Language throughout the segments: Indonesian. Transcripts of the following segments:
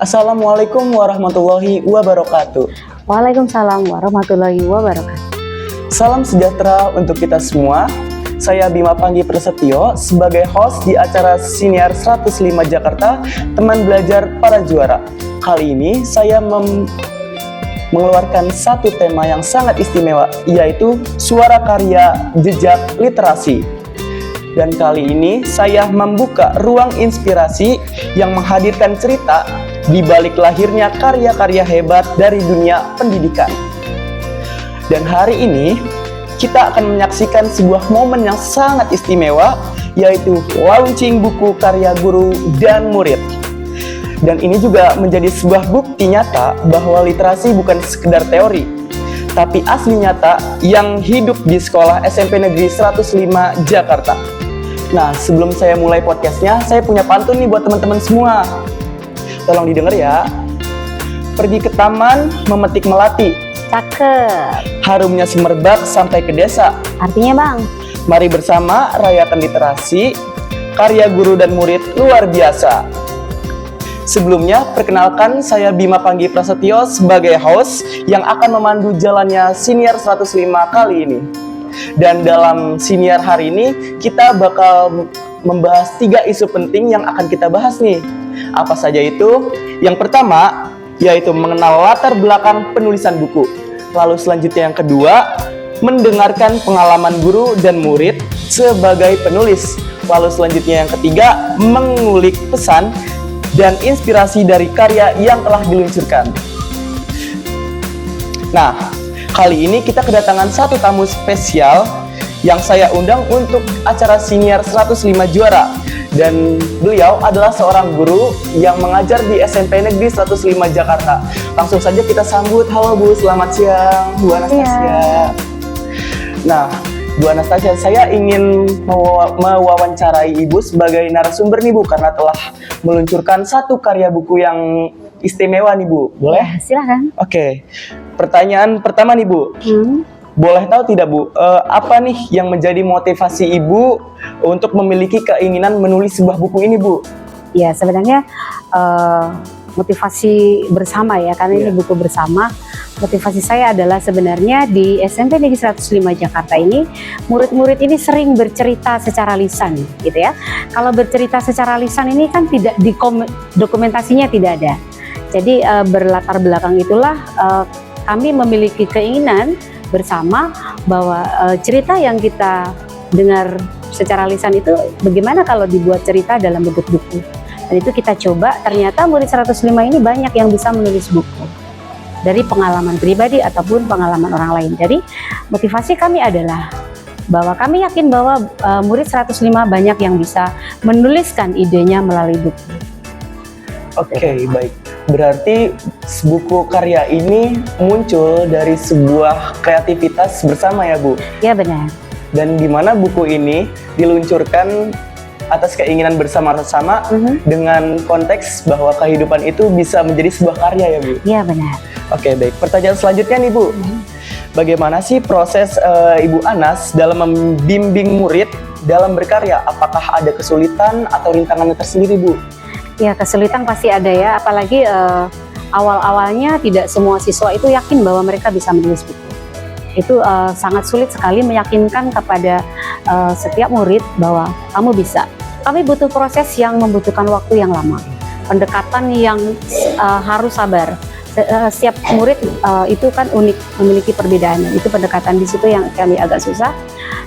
Assalamualaikum warahmatullahi wabarakatuh. Waalaikumsalam warahmatullahi wabarakatuh. Salam sejahtera untuk kita semua. Saya Bima Panggi Prasetyo sebagai host di acara Siniar 105 Jakarta, teman belajar para juara. Kali ini saya mengeluarkan satu tema yang sangat istimewa, yaitu suara karya jejak literasi. Dan kali ini saya membuka ruang inspirasi yang menghadirkan cerita di balik lahirnya karya-karya hebat dari dunia pendidikan. Dan hari ini kita akan menyaksikan sebuah momen yang sangat istimewa, yaitu launching buku karya guru dan murid. Dan ini juga menjadi sebuah bukti nyata bahwa literasi bukan sekedar teori, tapi asli nyata yang hidup di sekolah SMP Negeri 105 Jakarta. Nah, sebelum saya mulai podcastnya, saya punya pantun nih buat teman-teman semua. Tolong didengar ya. Pergi ke taman, memetik melati. Cakep. Harumnya semerbak sampai ke desa. Artinya bang? Mari bersama rayakan literasi, karya guru dan murid luar biasa. Sebelumnya, perkenalkan saya Bima Panggi Prasetyo sebagai host yang akan memandu jalannya Siniar 105 kali ini. Dan dalam Siniar hari ini, kita bakal membahas 3 isu penting yang akan kita bahas nih. Apa saja itu? Yang pertama, yaitu mengenal latar belakang penulisan buku. Lalu selanjutnya yang kedua, mendengarkan pengalaman guru dan murid sebagai penulis. Lalu selanjutnya yang ketiga, mengulik pesan dan inspirasi dari karya yang telah diluncurkan. Nah, kali ini kita kedatangan satu tamu spesial yang saya undang untuk acara Siniar 105 Juara. Dan beliau adalah seorang guru yang mengajar di SMP Negeri 105 Jakarta. Langsung saja kita sambut. Halo Bu, selamat siang Bu Anastasia. Nah, Bu Anastasia, saya ingin mewawancarai Ibu sebagai narasumber nih Bu, karena telah meluncurkan satu karya buku yang istimewa nih Bu. Boleh? Ya, silahkan. Oke. Pertanyaan pertama nih Bu. Boleh tahu tidak Bu, apa nih yang menjadi motivasi Ibu untuk memiliki keinginan menulis sebuah buku ini Bu? Ya, sebenarnya motivasi bersama ya, karena ini buku bersama. Motivasi saya adalah sebenarnya di SMP Negeri 105 Jakarta ini, murid-murid ini sering bercerita secara lisan gitu ya. Kalau bercerita secara lisan ini kan tidak dokumentasinya tidak ada. Jadi berlatar belakang itulah kami memiliki keinginan bersama bahwa cerita yang kita dengar secara lisan itu bagaimana kalau dibuat cerita dalam bentuk buku. Dan itu kita coba, ternyata murid 105 ini banyak yang bisa menulis buku dari pengalaman pribadi ataupun pengalaman orang lain. Jadi motivasi kami adalah bahwa kami yakin bahwa murid 105 banyak yang bisa menuliskan idenya melalui buku. Oke, baik. Berarti buku karya ini muncul dari sebuah kreativitas bersama ya Bu? Ya benar. Dan di mana buku ini diluncurkan atas keinginan bersama-sama dengan konteks bahwa kehidupan itu bisa menjadi sebuah karya ya Bu? Ya benar. Oke, baik. Pertanyaan selanjutnya nih Bu. Bagaimana sih proses Ibu Anas dalam membimbing murid dalam berkarya? Apakah ada kesulitan atau rintangannya tersendiri Bu? Ya, kesulitan pasti ada ya, apalagi awal-awalnya tidak semua siswa itu yakin bahwa mereka bisa menulis buku. Itu sangat sulit sekali meyakinkan kepada setiap murid bahwa kamu bisa. Kami butuh proses yang membutuhkan waktu yang lama, pendekatan yang harus sabar. Setiap murid itu kan unik, memiliki perbedaan. Itu pendekatan di situ yang kami agak susah.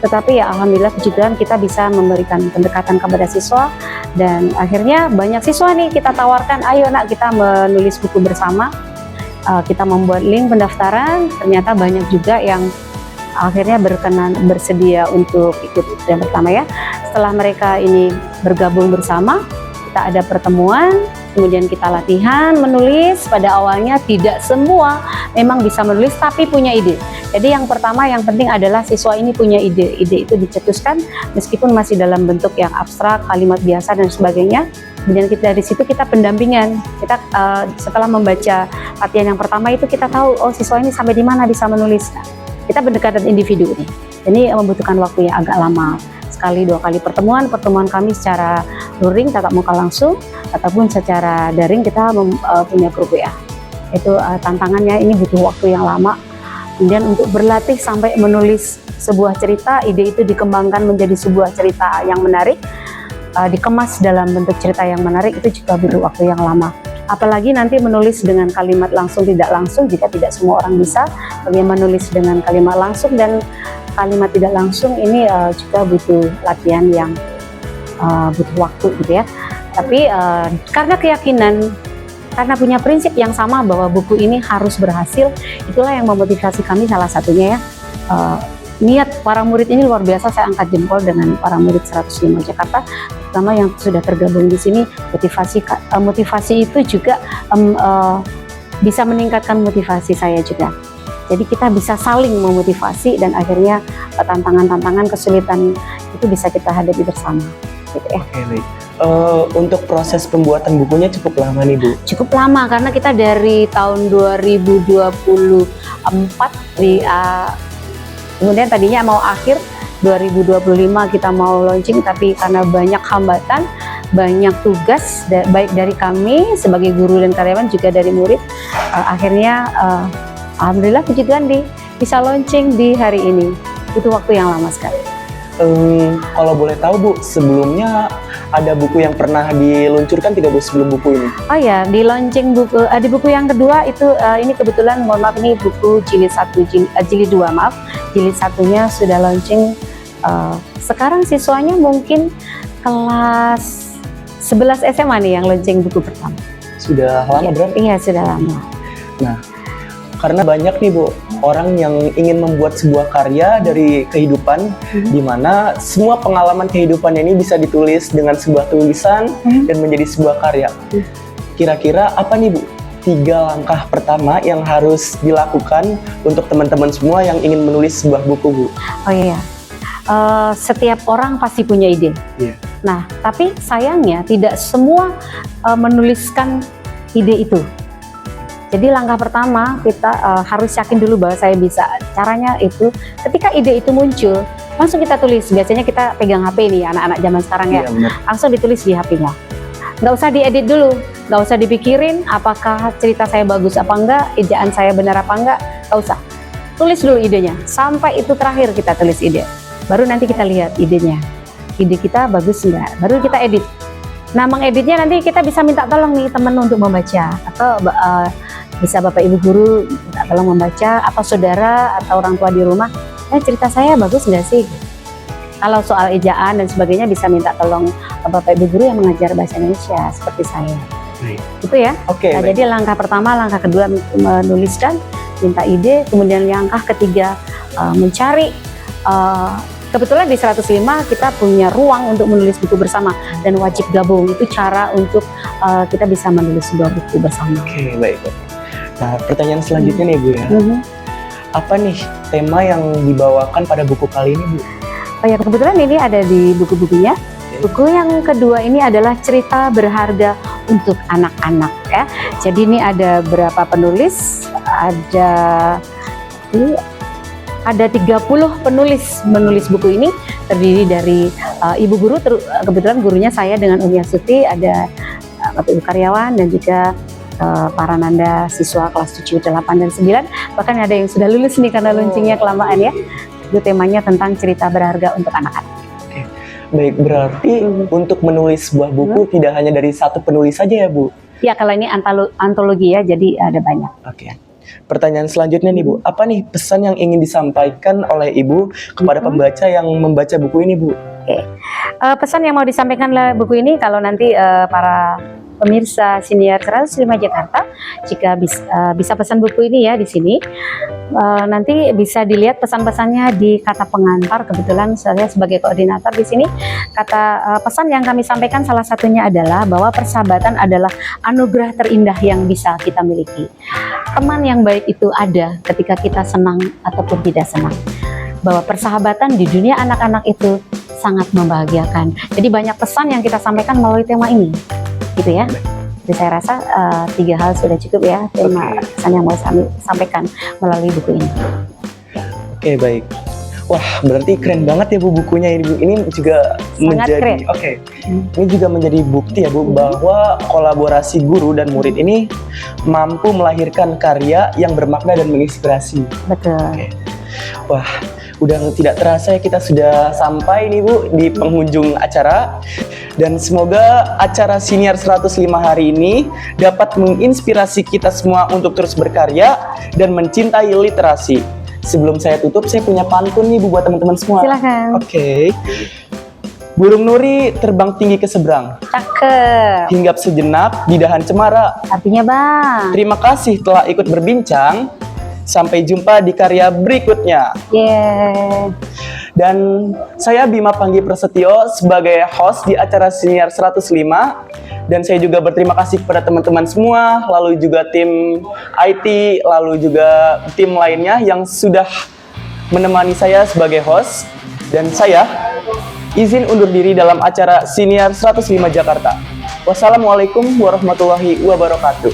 Tetapi ya alhamdulillah puji Tuhan kita bisa memberikan pendekatan kepada siswa, dan akhirnya banyak siswa nih kita tawarkan, ayo nak kita menulis buku bersama. Kita membuat link pendaftaran, ternyata banyak juga yang akhirnya bersedia untuk ikut yang pertama ya. Setelah mereka ini bergabung bersama, kita ada pertemuan, kemudian kita latihan menulis. Pada awalnya tidak semua memang bisa menulis tapi punya ide. Jadi yang pertama yang penting adalah siswa ini punya ide. Ide itu dicetuskan meskipun masih dalam bentuk yang abstrak, kalimat biasa dan sebagainya. Kemudian kita dari situ kita pendampingan. Kita setelah membaca latihan yang pertama itu kita tahu oh siswa ini sampai di mana bisa menulis. Kita pendekatan individu nih. Ini membutuhkan waktu yang agak lama. Sekali 2 kali pertemuan kami secara luring tatap muka langsung. ataupun secara daring kita punya grup WA. Itu tantangannya ini butuh waktu yang lama. Kemudian untuk berlatih sampai menulis sebuah cerita, ide itu dikembangkan menjadi sebuah cerita yang menarik, dikemas dalam bentuk cerita yang menarik, itu juga butuh waktu yang lama. Apalagi nanti menulis dengan kalimat langsung tidak langsung, jika tidak semua orang bisa. Bagaimana menulis dengan kalimat langsung dan kalimat tidak langsung ini juga butuh latihan yang butuh waktu gitu ya. Tapi karena keyakinan, karena punya prinsip yang sama bahwa buku ini harus berhasil, itulah yang memotivasi kami salah satunya ya. Niat para murid ini luar biasa, saya angkat jempol dengan para murid 105 Jakarta, terutama yang sudah tergabung di sini. Motivasi itu juga bisa meningkatkan motivasi saya juga. Jadi kita bisa saling memotivasi dan akhirnya tantangan-tantangan, kesulitan itu bisa kita hadapi bersama. Gitu ya. Oke, baik. Untuk proses pembuatan bukunya cukup lama nih Bu? Cukup lama karena kita dari tahun 2024 kemudian tadinya mau akhir 2025 kita mau launching, tapi karena banyak hambatan, banyak tugas baik dari kami sebagai guru dan karyawan juga dari murid, akhirnya alhamdulillah puji Tuhan bisa launching di hari ini. Butuh waktu yang lama sekali. Kalau boleh tahu Bu, sebelumnya ada buku yang pernah diluncurkan tidak Bu sebelum buku ini? Oh ya, di launching buku di buku yang kedua itu ini kebetulan, mohon maaf, ini buku jilid 2 maaf. Jilid 1-nya sudah launching. Sekarang siswanya mungkin kelas 11 SMA nih yang launching buku pertama. Sudah lama berarti? Iya, sudah lama. Nah, karena banyak nih Bu, orang yang ingin membuat sebuah karya dari kehidupan, di mana semua pengalaman kehidupannya ini bisa ditulis dengan sebuah tulisan dan menjadi sebuah karya. Kira-kira apa nih Bu 3 langkah pertama yang harus dilakukan untuk teman-teman semua yang ingin menulis sebuah buku Bu? Oh iya, setiap orang pasti punya ide. Iya. Nah, tapi sayangnya tidak semua menuliskan ide itu. Jadi langkah pertama kita harus yakin dulu bahwa saya bisa. Caranya itu ketika ide itu muncul, langsung kita tulis. Biasanya kita pegang HP nih, anak-anak zaman sekarang ya. Iya, benar. Langsung ditulis di HP-nya. Nggak usah diedit dulu, nggak usah dipikirin apakah cerita saya bagus apa enggak, ejaan saya benar apa enggak, nggak usah. Tulis dulu idenya, sampai itu terakhir kita tulis ide. Baru nanti kita lihat idenya. Ide kita bagus enggak, baru kita edit. Nah, mengeditnya nanti kita bisa minta tolong nih teman untuk membaca, atau bisa Bapak Ibu guru minta tolong membaca, atau saudara atau orang tua di rumah, cerita saya bagus nggak sih? Kalau soal ejaan dan sebagainya bisa minta tolong Bapak Ibu guru yang mengajar bahasa Indonesia seperti saya. Itu ya. Oke. Nah, jadi langkah pertama, langkah kedua menuliskan, minta ide, kemudian langkah ketiga mencari. Kebetulan di 105 kita punya ruang untuk menulis buku bersama dan wajib gabung. Itu cara untuk kita bisa menulis sebuah buku bersama. Oke, baik. Nah, pertanyaan selanjutnya nih Bu ya. Apa nih tema yang dibawakan pada buku kali ini Bu? Oh ya, kebetulan ini ada di buku-bukunya. Buku yang kedua ini adalah cerita berharga untuk anak-anak ya. Jadi ini ada berapa penulis? Ada 30 penulis menulis buku ini, terdiri dari ibu guru, kebetulan gurunya saya dengan Umi Astuti, ada Bapak Ibu karyawan dan juga para nanda siswa kelas 7, 8, dan 9. Bahkan ada yang sudah lulus nih karena launchingnya kelamaan ya. Itu temanya tentang cerita berharga untuk anak-anak. Oke. Baik, berarti untuk menulis sebuah buku tidak hanya dari satu penulis saja ya Bu? Ya, kalau ini antologi ya, jadi ada banyak. Oke. Pertanyaan selanjutnya nih Bu, apa nih pesan yang ingin disampaikan oleh Ibu kepada pembaca yang membaca buku ini Bu? Oke. Pesan yang mau disampaikan oleh buku ini, kalau nanti para pemirsa siniar 105 Jakarta, jika bisa pesan buku ini ya di sini, nanti bisa dilihat pesan-pesannya di kata pengantar. Kebetulan saya sebagai koordinator di sini, kata pesan yang kami sampaikan salah satunya adalah bahwa persahabatan adalah anugerah terindah yang bisa kita miliki. Teman yang baik itu ada ketika kita senang ataupun tidak senang. Bahwa persahabatan di dunia anak-anak itu sangat membahagiakan. Jadi banyak pesan yang kita sampaikan melalui tema ini, gitu ya. Jadi saya rasa 3 hal sudah cukup ya, tema pesan yang mau kami sampaikan melalui buku ini. Oke, baik. Wah, berarti keren banget ya Bu bukunya ini Bu. Ini juga Sangat menjadi keren. oke. Ini juga menjadi bukti ya Bu bahwa kolaborasi guru dan murid ini mampu melahirkan karya yang bermakna dan menginspirasi. Betul. Oke. Wah, udah tidak terasa ya kita sudah sampai nih Bu di penghujung acara. Dan semoga acara Siniar 105 hari ini dapat menginspirasi kita semua untuk terus berkarya dan mencintai literasi. Sebelum saya tutup, saya punya pantun nih Bu buat teman-teman semua. Silakan. Oke. Burung nuri terbang tinggi ke seberang, Cakep. hinggap sejenak di dahan cemara. Artinya Bang. Terima kasih telah ikut berbincang. Sampai jumpa di karya berikutnya. Yeah. Dan saya Bima Panggi Prasetyo sebagai host di acara Siniar 105. Dan saya juga berterima kasih kepada teman-teman semua, lalu juga tim IT, lalu juga tim lainnya yang sudah menemani saya sebagai host. Dan saya izin undur diri dalam acara Siniar 105 Jakarta. Wassalamualaikum warahmatullahi wabarakatuh.